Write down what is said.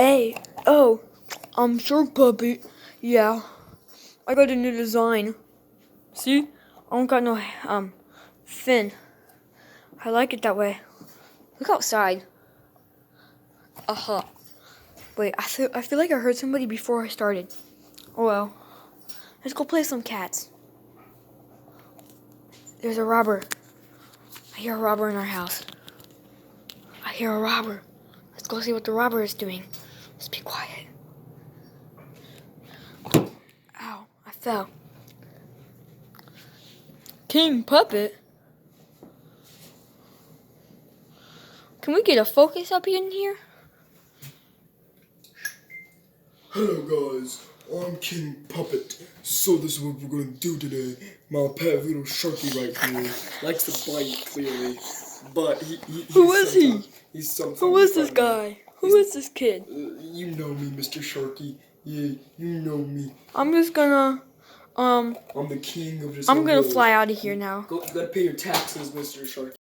Hey, oh, I'm Shark Puppet. Yeah, I got a new design. See? I don't got no, fin. I like it that way. Look outside. Uh-huh. Wait, I feel like I heard somebody before I started. Oh well. Let's go play some cats. There's a robber. I hear a robber in our house. I hear a robber. Let's go see what the robber is doing. Let's be quiet. Ow, I fell. King Puppet? Can we get a focus up in here? Hello guys, I'm King Puppet. So this is what we're gonna do today. My pet little Sharky right here likes to bite clearly, but Who is he? He's sometimes Who is this funny. guy? Who is this kid? You know me, Mr. Sharky. Yeah, you know me. I'm just gonna, I'm the king of this. I'm gonna fly out of here now. You gotta pay your taxes, Mr. Sharky.